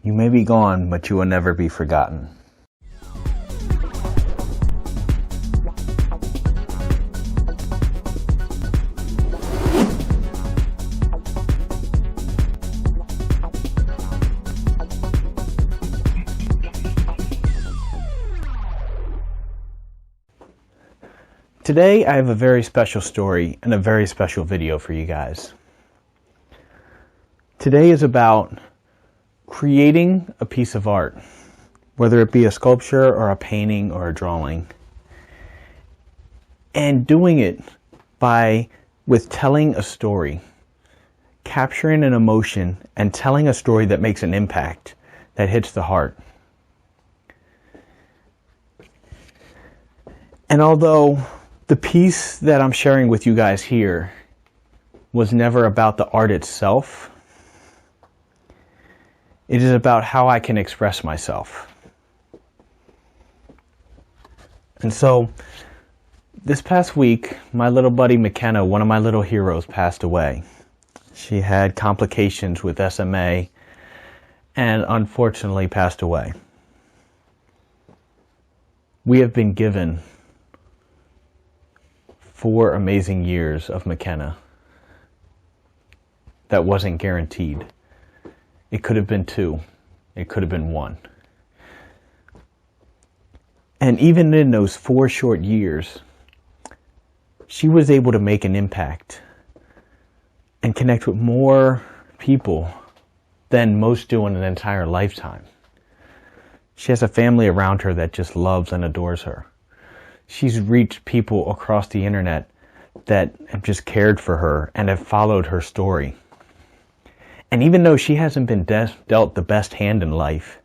You may be gone, but you will never be forgotten. Today I have a very special story and a very special video for you guys. Today is about creating a piece of art, whether it be a sculpture or a painting or a drawing, and doing it with telling a story, capturing an emotion and telling a story that makes an impact, that hits the heart. And although the piece that I'm sharing with you guys here was never about the art itself, it is about how I can express myself. And so, this past week, my little buddy McKenna, one of my little heroes, passed away. She had complications with SMA and unfortunately passed away. We have been given 4 amazing years of McKenna. That wasn't guaranteed. It could have been 2. It could have been 1. And even in those 4 short years, she was able to make an impact and connect with more people than most do in an entire lifetime. She has a family around her that just loves and adores her. She's reached people across the internet that have just cared for her and have followed her story. And even though she hasn't been dealt the best hand in life,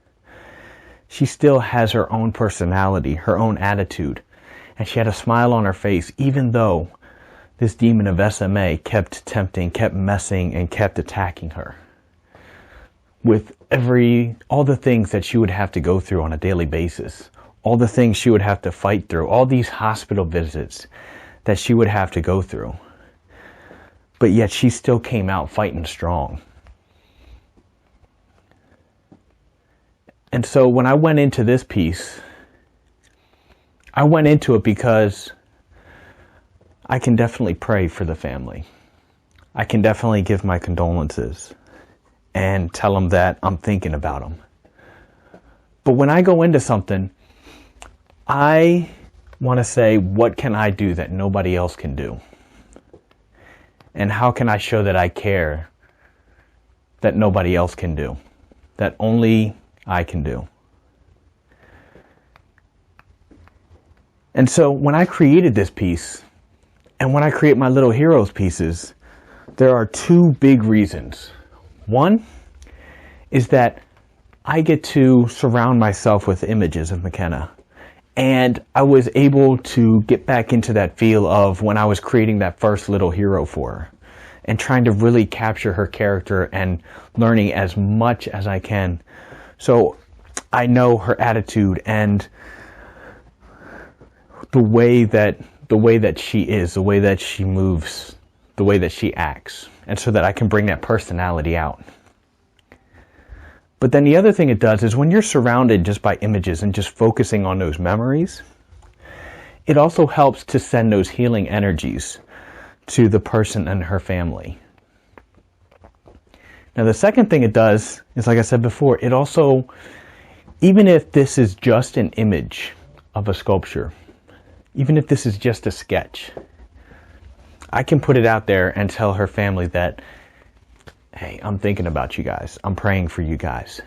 she still has her own personality, her own attitude. And she had a smile on her face, even though this demon of SMA kept tempting, kept messing, and kept attacking her with all the things that she would have to go through on a daily basis. All the things she would have to fight through, all these hospital visits that she would have to go through. But yet she still came out fighting strong. And so when I went into this piece, I went into it because I can definitely pray for the family. I can definitely give my condolences and tell them that I'm thinking about them. But when I go into something, I want to say, what can I do that nobody else can do? And how can I show that I care that nobody else can do? That only I can do? And so when I created this piece, and when I create my little heroes pieces, there are 2 big reasons. One is that I get to surround myself with images of McKenna. And I was able to get back into that feel of when I was creating that first little hero for her and trying to really capture her character and learning as much as I can. So I know her attitude and the way that she is, the way that she moves, the way that she acts, and so that I can bring that personality out. But then the other thing it does is when you're surrounded just by images and just focusing on those memories, it also helps to send those healing energies to the person and her family. Now the second thing it does is, like I said before, it also, even if this is just an image of a sculpture, even if this is just a sketch, I can put it out there and tell her family that, hey, I'm thinking about you guys. I'm praying for you guys.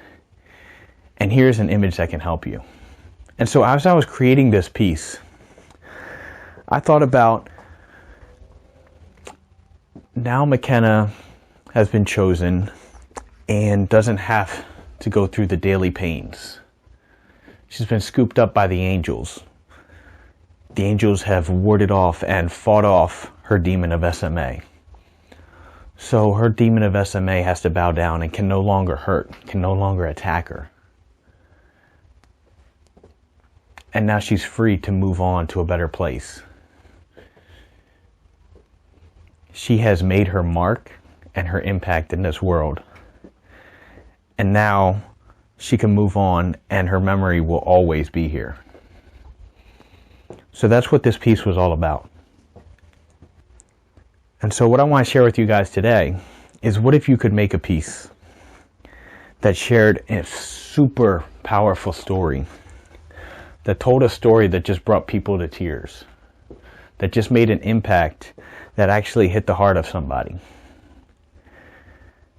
And here's an image that can help you. And so as I was creating this piece, I thought about, now McKenna has been chosen and doesn't have to go through the daily pains. She's been scooped up by the angels. The angels have warded off and fought off her demon of SMA. So her demon of SMA has to bow down and can no longer hurt, can no longer attack her. And now she's free to move on to a better place. She has made her mark and her impact in this world. And now she can move on and her memory will always be here. So that's what this piece was all about. And so what I want to share with you guys today is, what if you could make a piece that shared a super powerful story, that told a story that just brought people to tears, that just made an impact that actually hit the heart of somebody.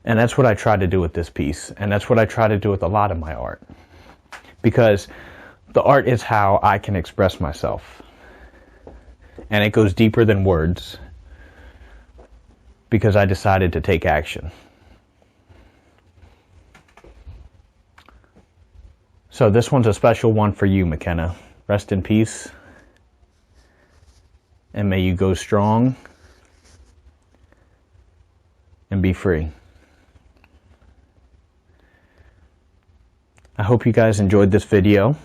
And that's what I try to do with this piece, and that's what I try to do with a lot of my art, because the art is how I can express myself, and it goes deeper than words, because I decided to take action. So this one's a special one for you, McKenna. Rest in peace, and may you go strong and be free. I hope you guys enjoyed this video.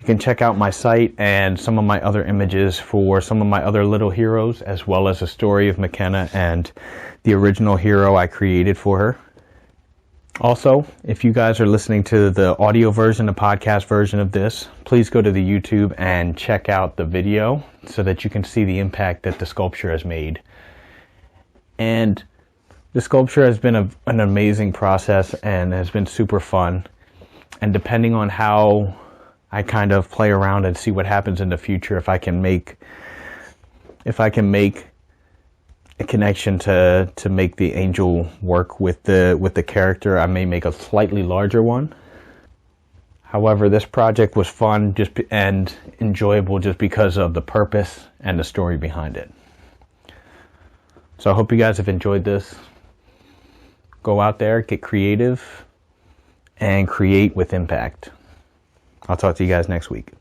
You can check out my site and some of my other images for some of my other little heroes, as well as a story of McKenna and the original hero I created for her. Also, if you guys are listening to the audio version, the podcast version of this, please go to the YouTube and check out the video so that you can see the impact that the sculpture has made. And the sculpture has been an amazing process and has been super fun. And depending on how I kind of play around and see what happens in the future, if I can make a connection to make the angel work with the character, I may make a slightly larger one. However, this project was fun and enjoyable just because of the purpose and the story behind it. So I hope you guys have enjoyed this. Go out there, get creative, and create with impact. I'll talk to you guys next week.